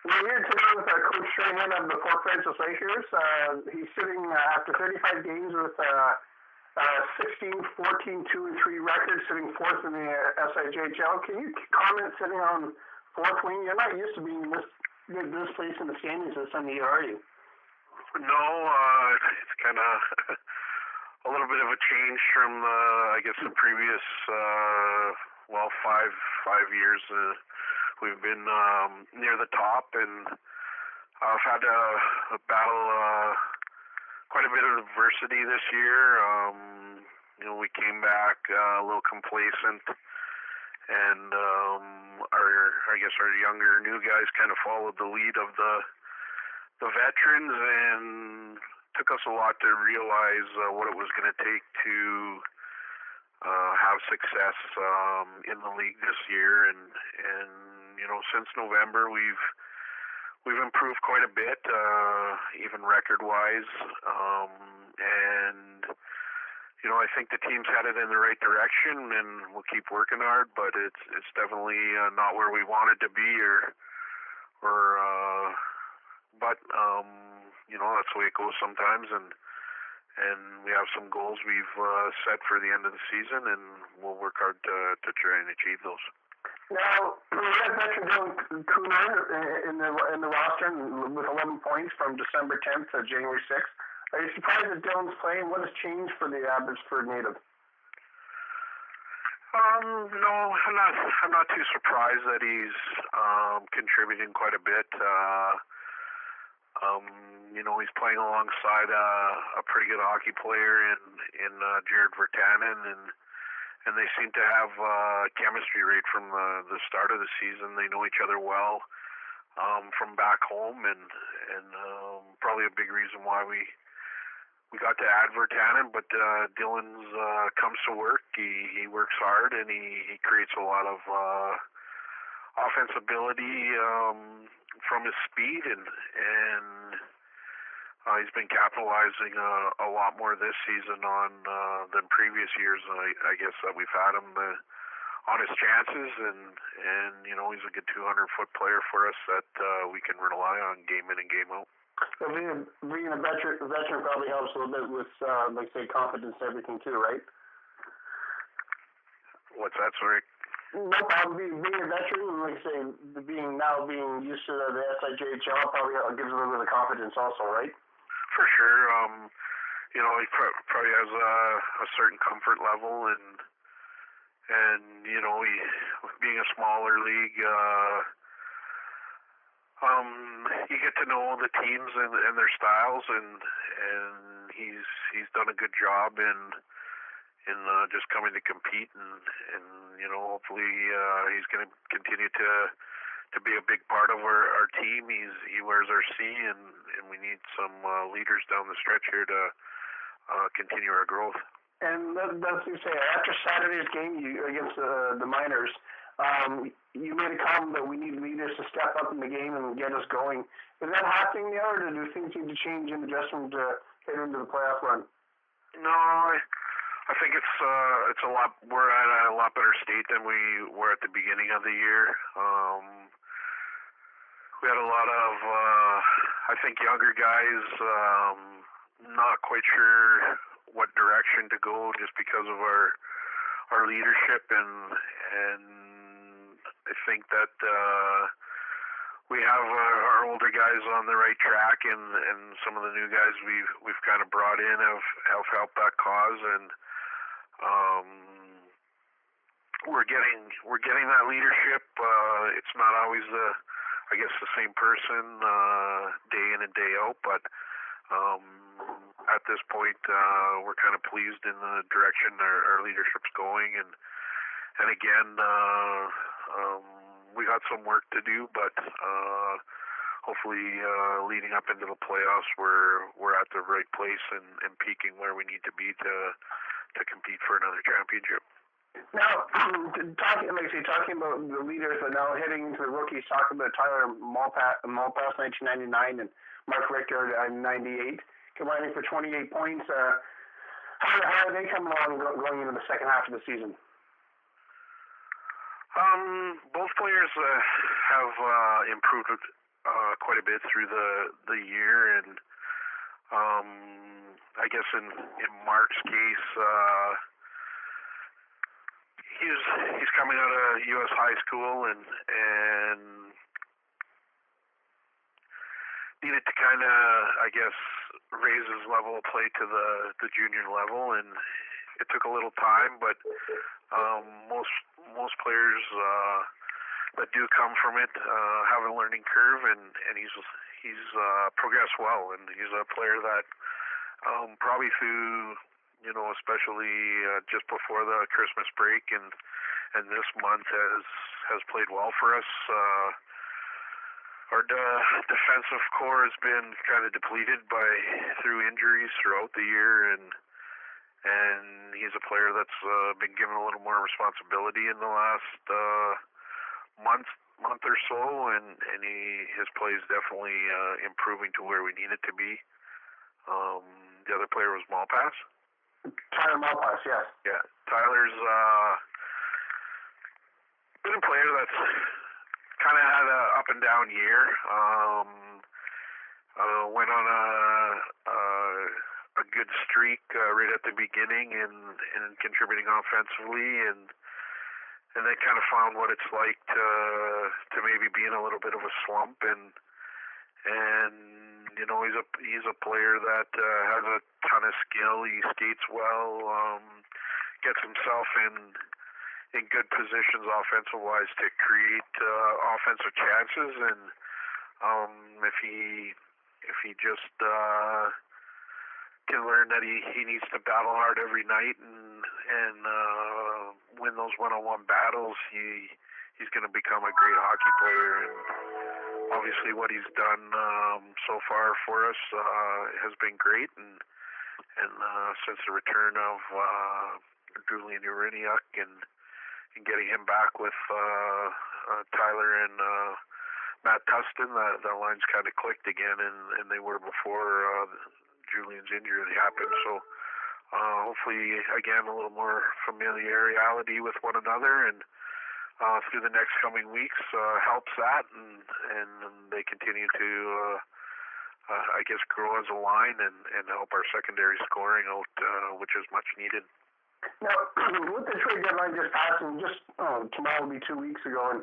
We're here today with our Coach Strachan of the Fort Frances Lakers. He's sitting after 35 games with 16, 14, 2, and 3 record, sitting fourth in the SIJHL. Can you comment sitting on fourth wing? You're not used to being this place in the standings this time of year, are you? No, it's kind of a little bit of a change from the previous 5 years. We've been near the top, and I've had to battle quite a bit of adversity this year. We came back a little complacent, and our younger new guys kind of followed the lead of the veterans, and took us a lot to realize what it was going to take to have success in the league this year, and since November we've improved quite a bit, even record-wise, and I think the team's headed in the right direction, and we'll keep working hard. But it's definitely not where we wanted to be, but that's the way it goes sometimes, and we have some goals we've set for the end of the season, and we'll work hard to try and achieve those. Now, we had veteran Dylan Cooner in the roster with 11 points from December 10th to January 6th. Are you surprised that Dylan's playing? What has changed for the Abbotsford native? No, I'm not too surprised that he's contributing quite a bit. He's playing alongside a pretty good hockey player in Jared Vertanen, and they seem to have chemistry right from the start of the season. They know each other well from back home, and probably a big reason why we got to add Vertanen. But Dylan's comes to work. He works hard, and he creates a lot of offense ability from his speed, and he's been capitalizing a lot more this season on than previous years. I guess that we've had him on his chances, and he's a good 200-foot player for us that we can rely on game in and game out. So being a veteran probably helps a little bit with, confidence and everything too, right? What's that, sorry? No problem. Being a veteran, being used to the SIJHL probably gives a little bit of confidence also, right? For sure. He probably has a certain comfort level, and being a smaller league, you get to know the teams and their styles, and he's done a good job in just coming to compete, and hopefully he's going to continue to be a big part of our team. He wears our C, and we need some leaders down the stretch here to continue our growth. And that's you say after Saturday's game against the Miners, you made a comment that we need leaders to step up in the game and get us going. Is that happening now, or do things need to change in the dressing room to get into the playoff run? No, I think it's a lot. We're at a lot better state than we were at the beginning of the year. We had a lot of, I think, younger guys not quite sure what direction to go just because of our leadership, and I think that we have our older guys on the right track, and some of the new guys we've kind of brought in have helped that cause, and we're getting that leadership. It's not always the same person day in and day out, but at this point we're kind of pleased in the direction our leadership's going, and again we got some work to do, but hopefully leading up into the playoffs we're at the right place and peaking where we need to be to compete for another championship. Now, talking about the leaders, but now heading into the rookies, talking about Tyler Malpass, 1999, and Mark Richter, 98, combining for 28 points. How are they coming along going into the second half of the season? Both players have improved quite a bit through the year, and I guess in Mark's case, he's coming out of U.S. high school and needed to kind of, I guess, raise his level of play to the junior level, and it took a little time, but most players that do come from it have a learning curve, and he's progressed well, and he's a player that probably through, especially just before the Christmas break and this month has played well for us. Our defensive core has been kind of depleted through injuries throughout the year, and he's a player that's been given a little more responsibility in the last month or so, and his play is definitely improving to where we need it to be. The other player was Malpass. Tyler Malpass, yes. Yeah, Tyler's been a player that's kind of had an up and down year. Went on a good streak right at the beginning and contributing offensively, and then kind of found what it's like to maybe be in a little bit of a slump, and he's a player that has a ton of skill. He skates well, gets himself in good positions offensive wise to create offensive chances, and if he just can learn that he needs to battle hard every night and win those one-on-one battles, he's going to become a great hockey player. And obviously what he's done so far for us has been great, and since the return of Julian Uriniuk and getting him back with Tyler and Matt Tustin, the lines kind of clicked again, and they were before Julian's injury happened. So hopefully, again, a little more familiarity with one another, and through the next coming weeks helps that, and they continue to, I guess, grow as a line and help our secondary scoring out, which is much needed. Now, with the trade deadline just passing, tomorrow will be 2 weeks ago, and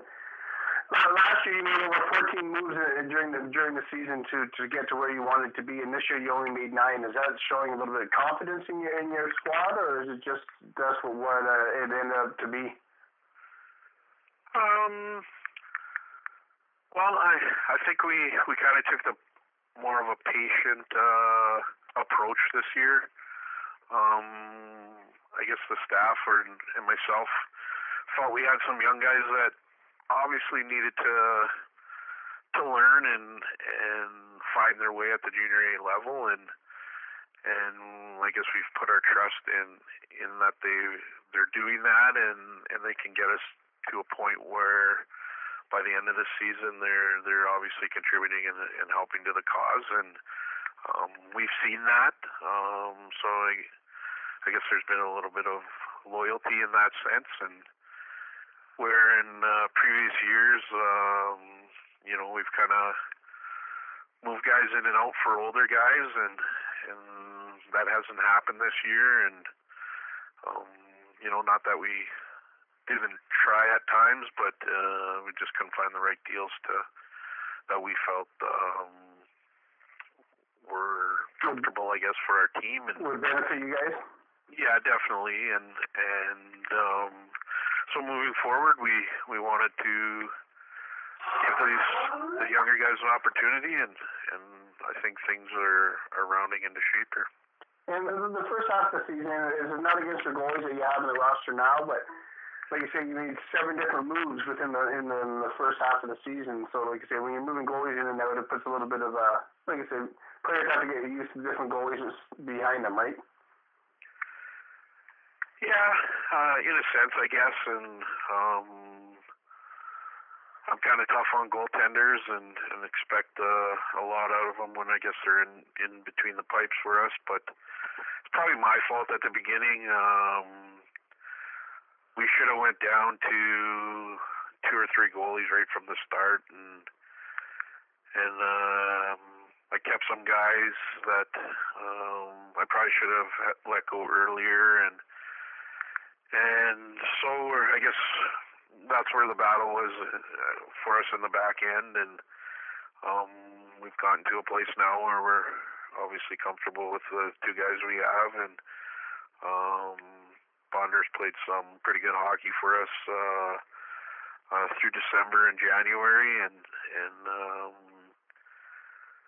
last year you made over 14 moves during the season to get to where you wanted to be, and this year you only made 9. Is that showing a little bit of confidence in your squad, or is it just that's what it ended up to be? Well, I think we kind of took more of a patient approach this year. I guess the staff and myself felt we had some young guys that obviously needed to learn and find their way at the junior A level, and I guess we've put our trust in that they're doing that, and they can get us to a point where by the end of the season they're obviously contributing and helping to the cause, and we've seen that. So I guess there's been a little bit of loyalty in that sense, and where in previous years, we've kind of moved guys in and out for older guys, and that hasn't happened this year, and not that we didn't try at times, but we just couldn't find the right deals that we felt were comfortable, I guess, for our team and would benefit you guys. Yeah, definitely, and so moving forward, we wanted to give the younger guys an opportunity, and I think things are rounding into shape here. And the first half of the season is not against the goalies that you have in the roster now, but like you said, you made 7 different moves in the first half of the season. So like you say, when you're moving goalies in and out, it puts a little bit of like I said, players have to get used to different goalies behind them, right? Yeah, in a sense, I guess, and I'm kind of tough on goaltenders and expect a lot out of them when I guess they're in between the pipes for us. But it's probably my fault at the beginning. We should have went down to 2 or 3 goalies right from the start, and and I kept some guys that I probably should have let go earlier, and so I guess that's where the battle was for us in the back end, and we've gotten to a place now where we're obviously comfortable with the two guys we have, and Bonder's played some pretty good hockey for us through December and January, and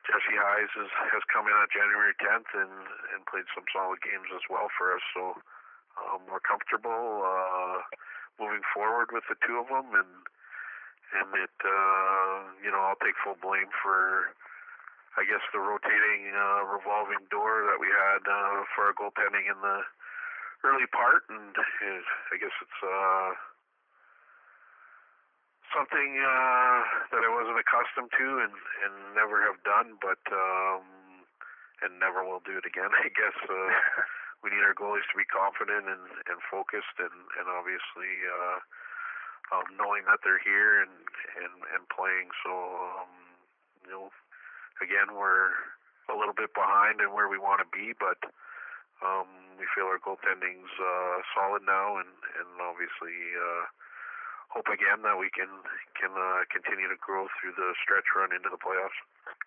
Jesse Hayes has come in on January 10th and played some solid games as well for us. So we're comfortable moving forward with the two of them, and it I'll take full blame for, I guess, the rotating revolving door that we had for our goaltending in the early part, and I guess it's something that I wasn't accustomed to and never have done, but and never will do it again. I guess we need our goalies to be confident and focused, and obviously knowing that they're here and playing. So again, we're a little bit behind in where we want to be, but we feel our goaltending's solid now, and obviously hope again that we can continue to grow through the stretch run into the playoffs.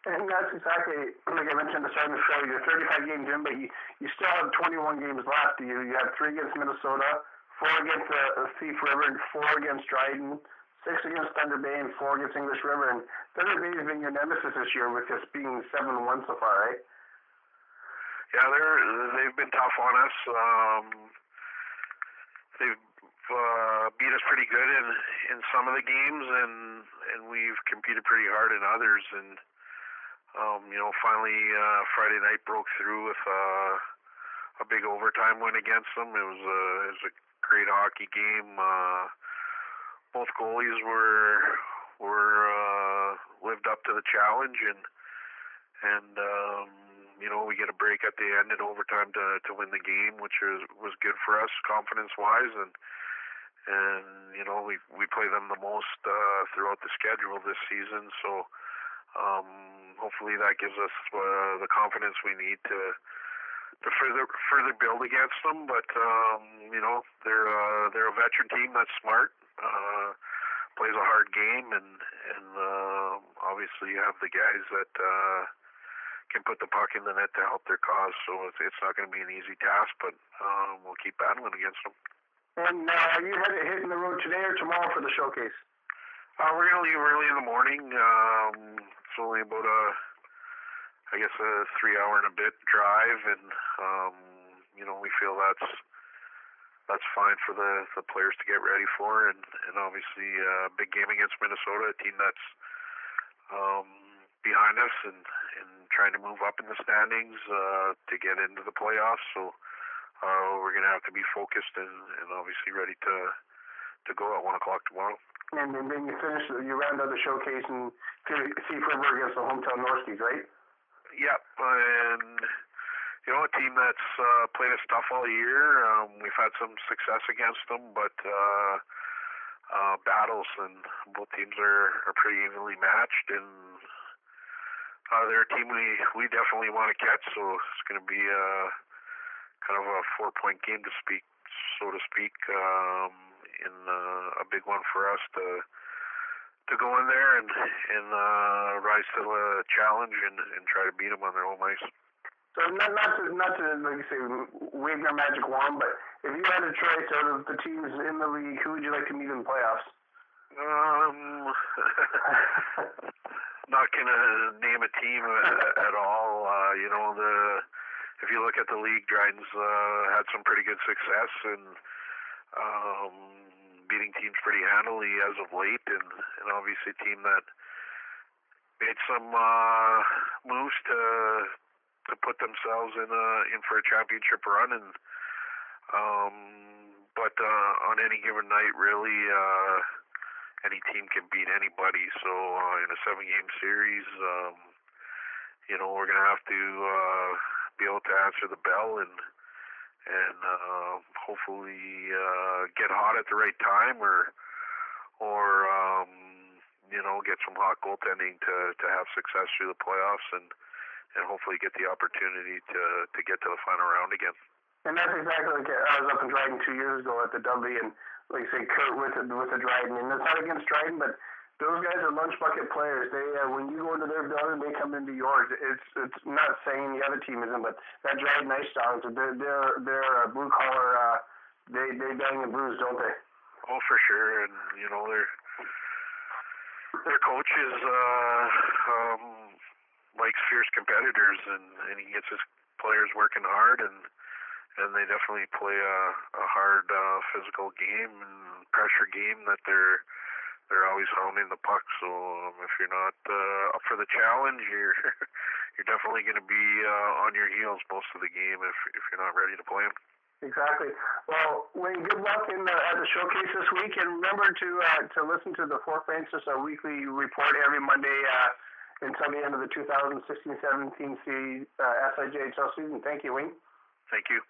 And that's exactly, like I mentioned at the start of the show, you're 35 games in, but you still have 21 games left. You have 3 against Minnesota, 4 against Thief River, and 4 against Dryden, 6 against Thunder Bay, and 4 against English River. And Thunder Bay has been your nemesis this year with just being 7-1 so far, right? Yeah, they've been tough on us. They've beat us pretty good in some of the games, and we've competed pretty hard in others. And finally Friday night broke through with a big overtime win against them. It was a great hockey game. Both goalies were lived up to the challenge, and we get a break at the end in overtime to win the game, which was good for us confidence wise, and we play them the most throughout the schedule this season, so hopefully that gives us the confidence we need to further build against them. But they're a veteran team that's smart, plays a hard game, and obviously you have the guys that can put the puck in the net to help their cause. So it's not going to be an easy task, but we'll keep battling against them. And are you hitting the road today or tomorrow for the showcase? We're going to leave early in the morning. It's only about a 3-hour and a bit drive, and we feel that's fine for the players to get ready for, and obviously a big game against Minnesota, a team that's behind us and trying to move up in the standings to get into the playoffs. So we're going to have to be focused and obviously ready to go at 1 o'clock tomorrow. And then you round out the showcase and Thief River against the hometown Norskies, right? Yep, and a team that's played us tough all year. We've had some success against them, but battles, and both teams are pretty evenly matched, and they're a team we definitely want to catch. So it's going to be kind of a 4-point game so to speak, in a big one for us to go in there and rise to the challenge and try to beat them on their home ice. So not to like you say, wave your magic wand, but if you had a choice out of the teams in the league, who would you like to meet in the playoffs? Not gonna name a team at all. If you look at the league, Dryden's had some pretty good success and beating teams pretty handily as of late, and obviously a team that made some moves to put themselves in for a championship run, and but on any given night, really, any team can beat anybody. So in a 7-game series, we're gonna have to be able to answer the bell and hopefully get hot at the right time, or get some hot goaltending to have success through the playoffs and hopefully get the opportunity to get to the final round again. And that's exactly like I was up in Dryden 2 years ago at the Dudley, and like I say, Kurt with the Dryden, and it's not against Dryden, but those guys are lunch bucket players. They when you go into their building, they come into yours. It's not saying the other team isn't, but that Dryden Ice Dogs, they're blue collar. They bang and bruise, don't they? Oh, for sure, and their coach is likes fierce competitors, and he gets his players working hard, and they definitely play a hard physical game and pressure game that they're always hounding the puck. So if you're not up for the challenge, you're definitely going to be on your heels most of the game if you're not ready to play them. Exactly. Well, Wayne, good luck at the showcase this week, and remember to listen to the Fort Frances weekly report every Monday until the end of the 2016-17 SIJHL season. Thank you, Wayne. Thank you.